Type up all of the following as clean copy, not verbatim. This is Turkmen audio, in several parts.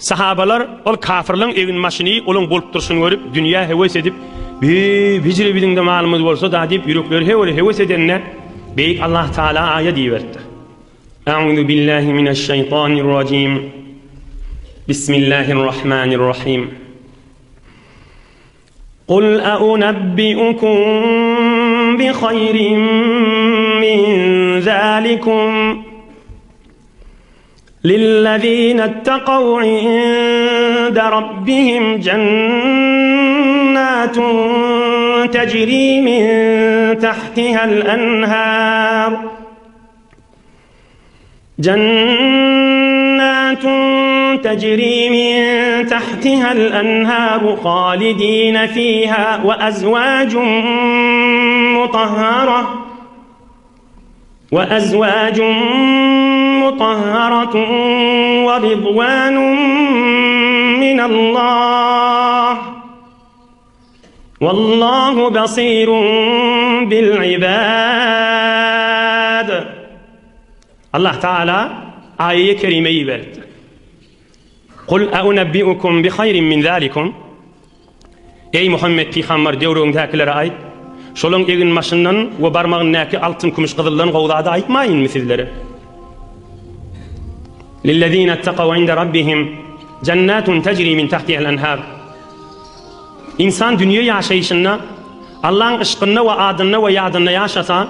Sahabalar ol kafirlerin evin maşini olun bolup duruşunu görüp dünya heves edip bizire bizim de malımız bolsa da deyip yürekleri heves edenler beyik Allah Teala ayet diyiverdi. Euzu billahi mineşşeytanirracim. Bismillahirrahmanirrahim. Kul eunebbi'ukum bi hayrin min zalikum للذين اتقوا عند ربهم جنات تجري من تحتها الأنهار خالدين فيها وأزواج مطهرة ورضوان من الله والله بصير بالعباد. Allah Teala ayet-i kerimeyi verdi. Kul eunebbi'ukum bi hayrin min zalikum. Ey Muhammed Peygamber devrindekilere ait. Şolun egin maşından ve barmağındaki altın kumuş kızıldan gowdada aytmayın mı sizlere? للذين اتقوا عند ربهم جنات تجري من تحتها الأنهار. İnsan dünya yaşayışında Allah'ın ışkında ve adında ve yadında yaşasa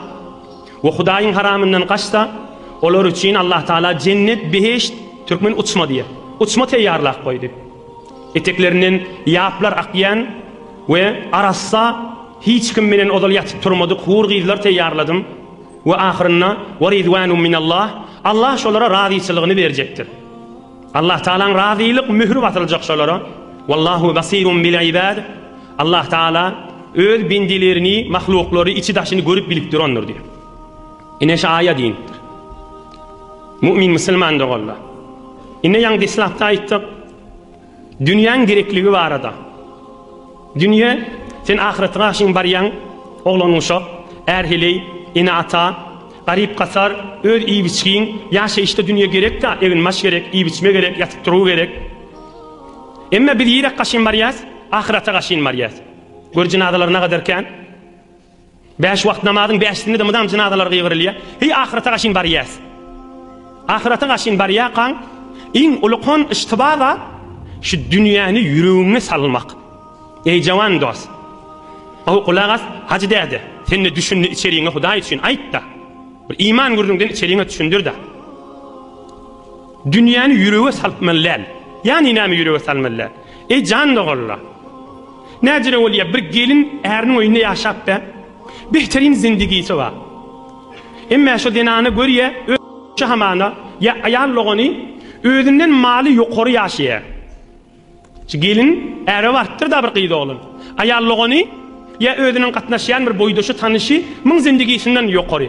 ve Hudayın haramından kaçsa olur için Allah Teala cennet beheşt Türkmen uçma diye. Uçma teyyarlak koydu. Eteklerinden yaplar akyan ve arassa hiç kim menen odal yatıp turmadık hur gizler teyyarladım ve ahirina ve ridvanun minallah. Allah şolara razıyçılığını verecektir. Allah Teala'nın razıylık mührü batılacak şolara. Wallahu basirun bil ibad. Allah Teala öz bindilerini, mahlukları, içi daşını görüp bilip durandır diyor. İne şaya din. Mümin Müslüman da Allah. İne yang İslam'da ayttık. Dünyanın gerekliliği var arada. Dünya sen ahiretine aşın bariyan oğlan uşak, erhili, inata, garip kasar, öz iyi biçkin, yaşayışta dünya gerek de, evin maş gerek, iyi biçme gerek, yatıp duru gerek. Emme bir yere kaşın bariyaz, ahirete kaşın bariyaz. Gör cinazalar ne kadarken, 5 vakit namazın 5'sinde de mıdam cinazalar kıyırılıyor. Hey ahirete kaşın bariyaz. Ahirete kaşın bariyaz kan, in ulukon iştibada, şu dünyanı yüreğine salmak. Ey cavan dost. O kulağız hacı derdi. Sen de düşündü içeriğine Huday için ayt da. İman gördüğünden içeriğine düşündür da. Dünyanı yüreğe salmalılar. Yani inamı yüreğe salmalılar. Ey can doğrular. Necire oluyor bir gelin erinin oyunda yaşap be. Behterin zindagisi var. Emme şu denanı görüyor. Şu hamana ya ayarlığını özünden mali yukarı yaşıyor. Gelin eri varttır da bir kıydı olun. Ayarlığını ya özünün katnaşıyan bir boydaşı tanışı mın zindagisinden yukarı.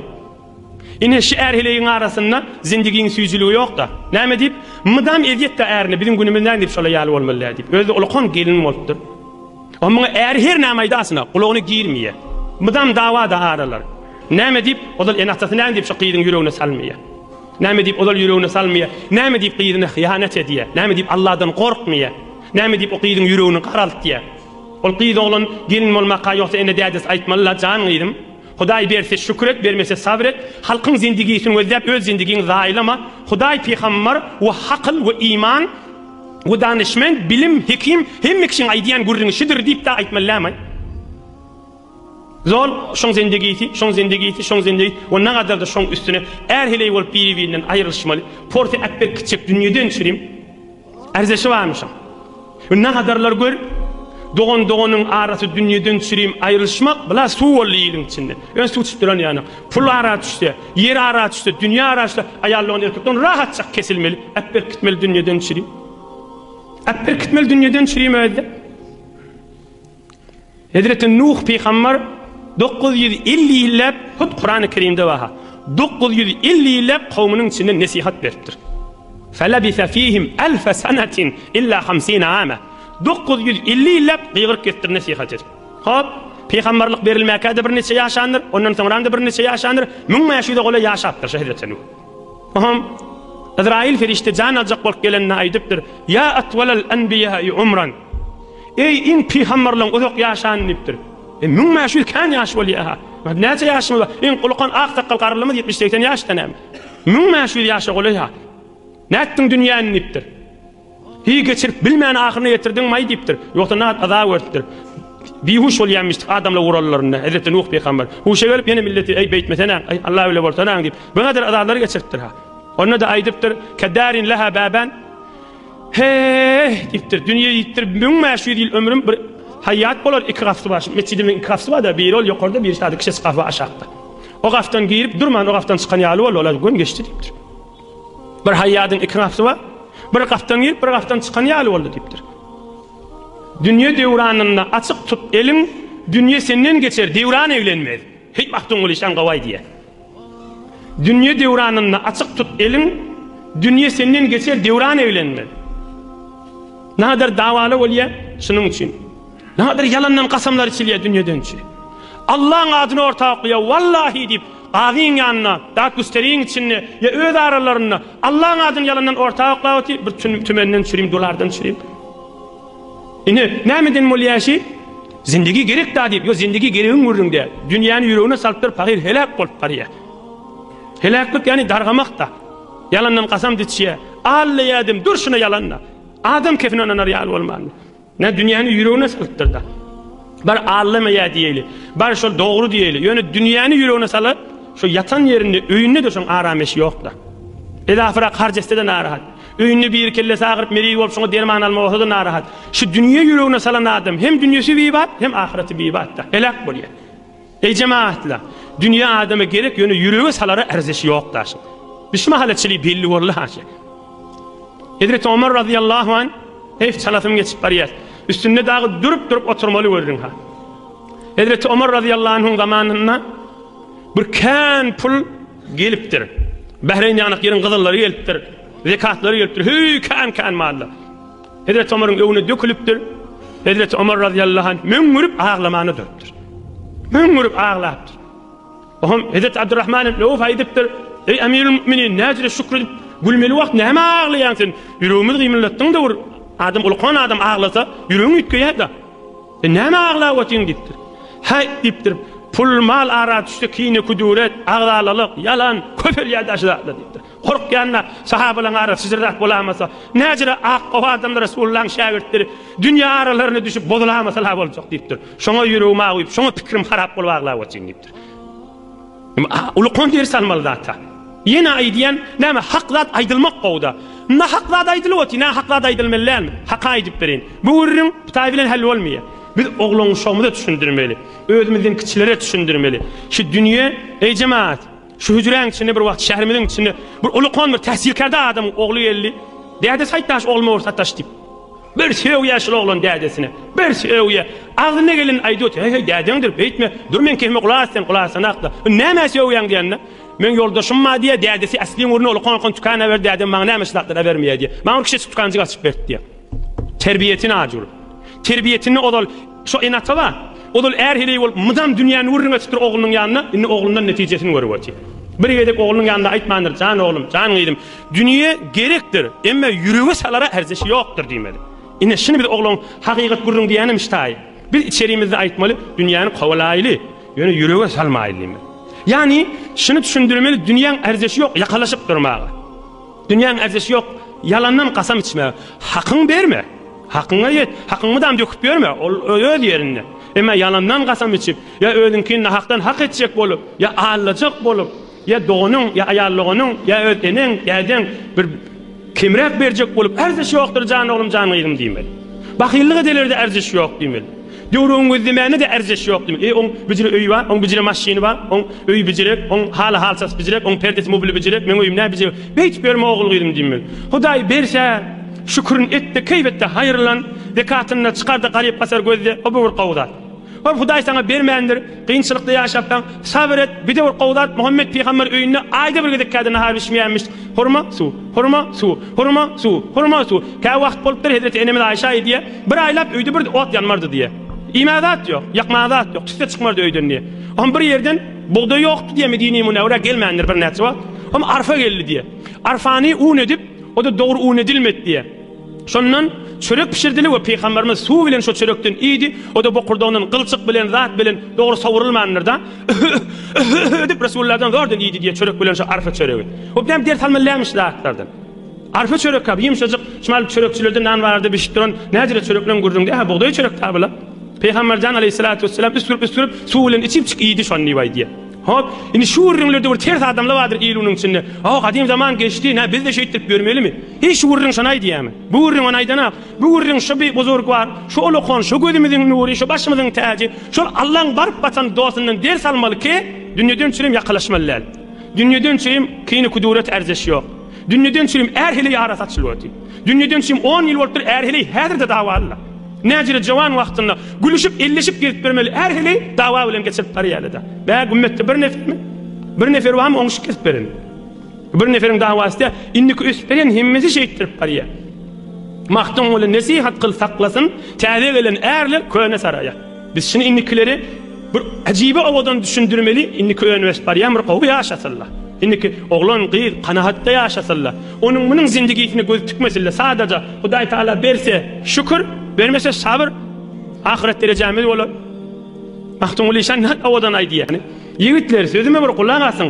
İne şu erhileyin arasında zindaginin süzülüğü yok da. Ne deyip? Mıdam eziyet de erini bizim günümüzden deyip şöyle yalı olmalılar deyip. Özü ulukan gelin oluptur. Ama er her namaydı aslında kulağını giyirmeye. Mıdam dava da aralar. Ne deyip? O da enahtatı ne deyip şu kıydın yüreğine salmaya. Ne deyip? O da yüreğine salmaya. Ne deyip kıydına hıyanet ediyor. Ne deyip? Allah'tan korkmaya. Ne deyip? O kıydın yüreğini karalt diye. O kıydı olan gelin olmaka yoksa ene derdesi aytmalılar can kıydım. Huday berse şükret, vermese sabret. Halkın zindigisini özlep, öz zindigini zaylama. Huday peygamber ve hakıl ve iman ve danışmen, bilim, hekim hem kişinin aydiyan gurrunu şidir deyip de aytmalılar. Zor şon zindigisi, şon zindigisi, şon zindigisi ve ne kadar da şon üstüne erhiley olup birbirinden ayrılışmalı. Porte ekber küçük dünyadan çürüyüm. Erzeşi varmışım. Ne kadarlar gör? Doğanın arası dünyadan çürüyüm ayrılışmak bula su oldu iyiliğin içinde. Ön su tuturan yani. Pul ara düştü, yer ara düştü, dünya ara düştü. Ayarlığın erkekten rahatça kesilmeli. Ekber gitmeli dünyadan çürüyüm. Ekber gitmeli dünyadan çürüyüm öyle. Hazreti Nuh peygamber 950 yıllar Kur'an-ı Kerim'de var. 950 yıllar kavminin içinde nasihat veriptir. فَلَبِثَ ف۪يهِمْ أَلْفَ سَنَةٍ اِلَّا 50 عَامًا 950 yıllar kıyır kestir nasihat edip. Hop, peygamberlik verilmeye de bir neçe yaşanır, ondan sonra da bir neçe yaşanır. Mümma yaşıydı ola yaşaptır Hazreti Nuh. Azrail ferişte can alacak bolup gelenine aýdypdyr: "Ya atwalal enbiya'i umran." Ey in peygamberlerin uzak yaşan dipdir. Müň mäşhur kan ýaş bolýar. Näçe ýaşmy bar? En gulkan ak sakal garlymy 70-80 ýaşdan hem. Müň mäşhur ýaşa bolýar. Nätdiň dünýäni dipdir. Hi geçirip bilmän ahyryny ýetirdiň maý dipdir. Ýoksa nat azab ördüdir. Bihuş bolýanmyş adamlar urallarynda. Hazreti Nuh peygamber. Huşa gelip ýene milleti ey beýtmesene, ey Allah öyle bolsaň dip. Bu kadar azaplar geçiripdir ha. Onda da aýdypdyr: "Kadarin laha baban." Hey, dipdir. Dünýä ýitdir. Müň mäşhur ýyl ömrüm bir hayat bolar, iki gafsy bar. Mescidimin iki gafsy bar da bir ol ýokarda bir şady kişi gafa aşakda. O gaftan girip durman, o gaftan çykan ýaly bol, olar gün geçdi dipdir. Bir hayatyň iki gafsy bar. Bir gaftan girip bir gaftan çykan ýaly boldy dipdir. Dünýä dewranyna açyk tut eliň, dünýä senden geçer, dewran evlenmez. Hiç maktun bolýan gawaý diýe. Dünýä dewranyna açyk tut eliň, dünýä senden geçer, dewran evlenmez. Nadar davaly bolýar, şunuň üçin. Nadar yalandan qasamlar içilýär dünýeden üçin. Allah'ın adyny ortaklıya wallahi dip gazyň ýanyna, dat gösteriň içinde ya öz aralarına Allah'ın adyny yalandan ortaklığa bir tümenden çürüm, dolardan çürüm. Ine nämeden bolýaşy? Zindigi gerek da dip, yo zindigi geregiň urrunde. Dünýäni ýüregine salypdyr, pagir helak bolup barýar. Helaklyk ýani dargamak da. Yalandan qasam ditişýär. Allah ýadım, dur şuna yalanla. Adam kefine onanar ýaly bolmany. Ne dünýäni ýüregine salypdyr da. Bar allamaýa diýeli. Bar şol dogry diýeli. Ýöne dünýäni ýüregine salyp, şo yatan ýerinde, öýünde de şoň arameş ýok da. Edafra harjestede narahat. Öýünde bir kelle sagyryp meri bolup şoňa derman almak da narahat. Şu dünýä ýüregine salan adam hem dünýäsi bibat, hem ahireti bibat da. Helak bolýar. Ey cemaatlar, dünýä adama gerek ýöne ýürege salara erzişi ýok da. Bişme haletçiliği belli wallahi. Hazreti Ömer radıyallahu anh hep salatım geçip barýar. Üstünde dağı durup oturmaly gördün ha. Hazreti Ömer radıyallahu anh'ın zamanında bir kan pul gelipdir. Bahreyn ýanyk ýerin gyzylary gelipdir. Zekatlary gelipdir. Hey kan mallar. Hazreti Ömer'in öwüne dökülipdir. Hazreti Ömer radıyallahu anh müňürüp ağlamany döpdir. Müňürüp ağlapdyr. Ohum Hazreti Abdurrahman ibn Awf aýdypdyr: "Ey Emirul Müminin, näjire şükredip gülmeli wagt näme ağlaýansyn? Ýüregimiz gymyllatdyň da bir adam ulkan adam ağlasa ýüregiň ütkeýär da. Näme ağlap otyň dipdir. Hay dipdir. Pul mal ara düşdi kine kuduret, ağlalyk, yalan, köpel ýadaşlar dipdir. Korkýanna sahabalar ara sizirdak bolamasa, näjire ak adamlar Resulullah'ın şagirdleri dünýä aralaryna düşüp bozulamasa boljak dipdir. Şoňa ýüregime agyp, şoňa pikirim harap bolup ağlap otyň dipdir. Ulkan der salmaly zata. Yine aýdýan näme haklat aýdylmak gowda. Na haklat aýdylýar, na haklat aýdylmaly. Hak aýdyp berin. Bu urrun taý bilen hal bolmaýar. Biz ogluň şoňda düşündirmeli. Özümizden kiçilere düşündirmeli. Şu dünýä, ey cemaat, şu hüjreň içinde bir wagt şäherimiziň içinde bir ulkan bir tähsilkarda adam oglu geldi. Däde saýtaş oglumy orsataş dip. Bir söw ýaşly oglan dädesine. Bir söwýe. Agdyna gelen aýdyp, "Hey, dädeňdir, beýtme. Dur men kehme gulasan, gulasan akda." Näme söwýäň diýende? Men yoldaşım ma diye dädesi asli urunu ulkan tükana ver dädem maňa näme şartlar bermeýär diye. Maňa kişi tükanjy açyp berdi diye. Terbiyetini ajur. Terbiyetini odal şo enata ba. Odal er hili bol mudam dünýäni urruna çıkır oglunyň ýanyna, indi oglundan netijesini görüp oty. Bir gedek oglunun ýanynda aýtmandyr, "Can oglum, can gyýdym. Dünýä gerekdir, emma ýürege salara erzişi ýokdur" diýmeli. Ine şunu bir oglun hakykat gurrun diýenim iştaý. Biz içerimizde aýtmaly, dünýäni gowalaýly, ýöne ýürege salmaýly. Yani şunu düşündürmeli, dünyanın erzesi yok, yakalaşıp durmağa. Dünyanın erzesi yok, yalandan kasam içme. Hakkını verme, hakkına yet, hakkını da döküp verme, öyle yerine. Ama yalandan kasam içip, ya ödünkini haktan hak edecek bolup, ya ağlayacak bolup, ya doğunun, ya ayarlığının, ya ödenin, yerden bir kimrek verecek bolup, erzesi yoktur can oğlum, can gyýdym diýmeli. Bakýyllyk edelerde erzesi yok diýmeli. Döwrüň gözlemine de erzesi yok diýmeli. On bijiri öý bar, on bijiri maşyny bar, on öý bijirek, on halsas bijirek, on perdesi mobily bijirek, men öýümne bijirek. Hiç berme ogul gyýdym diýmeli. Hudaý berse, şükrün etdi, keýbetde haýrlan, zekatyny çykardy garyp basar gözde, o bir gowdat. O Hudaý sana bermendir, kynçylykda ýaşapdan sabr et, bir de bir gowdat Muhammed peýgamber öýünde aýda bir gedek kadına harbişmeýänmiş. Hurma su, hurma su, hurma su, hurma su. Ka wagt bolupdyr Hazreti Enemiz Aýşa diýe, bir aýlap öýde bir ot yanmardy diýe. İmadat yok, yakmadat yok, tüste çıkmardı öýden diye. Ama bir yerden buğday yoktu diye Medine-i Münevvere gelmeyendir bir näçe var. Ama arfa geldi diye. arfani un edip o da doğru un edilmedi diye. Şondan çörek pişirdiler ve Peygamberimiz su bilen şu çörekten iyiydi. O da bokurduğunun kılçık bilen, zat bilen doğru savurulmanırda. Edip Resulullah'dan zordan iyiydi diye çörek bilen şu arfa çöreği. O bilen dert almallamış zatlardan. Arfa çörek abi yumuşacık şmal çörekçilerden nan vardı biştiren necire çöreklen gurdun diye ha buğday çörek tabla. Peygambercan aleyhissalatu vesselam üstürüp su bilen içip çık iyiydi şu an diye. Hop, ini şu ürünlerde bir ters adamlar vardır ilunun içinde. Kadim zaman geçti, ne biz de şehittirip görmeli mi? Hiç ürün şanay diye mi? Bu ürün onaydan ha. Bu ürün şu bir bozorg var. Şu olukon, şu gözümüzün nuru, şu başımızın tacı. Şu Allah'ın barıp batan dostundan ders almalı ki dünyadan çürüm yakalaşmalılar. Dünyadan çürüm kıyını kuduret erzesi yok. Dünyadan çürüm erhili yarat açılıyor. Dünyadan çürüm 10 yıl vardır erhili her de davalı. Necire cavan vaktinde gülüşüp elleşip girip vermeli. Her hili dava bilen geçirip parayalıydı. Ve ümmette bir nefer mi? Bir nefer var mı onu şükür verin. Bir neferin davası da indiki üsperen himmesi şehittirip paraya. Mahtun oğlu nesihat kıl saklasın. Tevye gelen erler köyüne saraya. Biz şimdi indikileri bir acibe ovadan düşündürmeli. İndiki üniversite paraya bir kovu yaşasınlar. İndiki oğlan qıyır, kanahatta yaşasınlar. Onun bunun zindigisine göz tükmesinler. Sadece Huday Teala verse şükür, vermese sabır, ahiret derecemiz olur. Mahtun ulişan ovadan aydı yani. Yiğitler sözüme bir kulağın asın.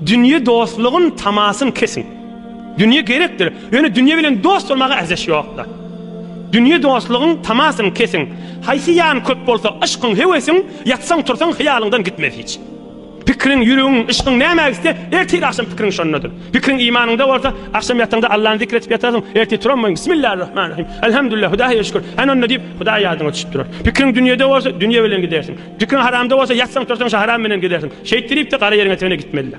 Dünya dostluğun tamasını kesin. Dünya gerektir. Yani dünya bilen dost olmağa erzesi yok da. Dünya dostluğun tamasını kesin. Haysiyan köp olsa aşkın hevesin, yatsan tursan hıyalından gitmez hiç. Fikrin, yüreğin, ışkın ne emek iste, ertesi akşam fikrin şonnadır. Fikrin imanında varsa, akşam yatağında Allah'ın zikretip yatarsın, ertesi turanmayın. Bismillahirrahmanirrahim. Elhamdülillah, Hudaya şükür. Onu deyip, Hudaya yadına tutuşup durur. Fikrin dünyada varsa, dünya bilen gidersin. Fikrin haramda varsa, yatsan tursan haram bilen gidersin. Şehittirip de kara yerine gitmeliler.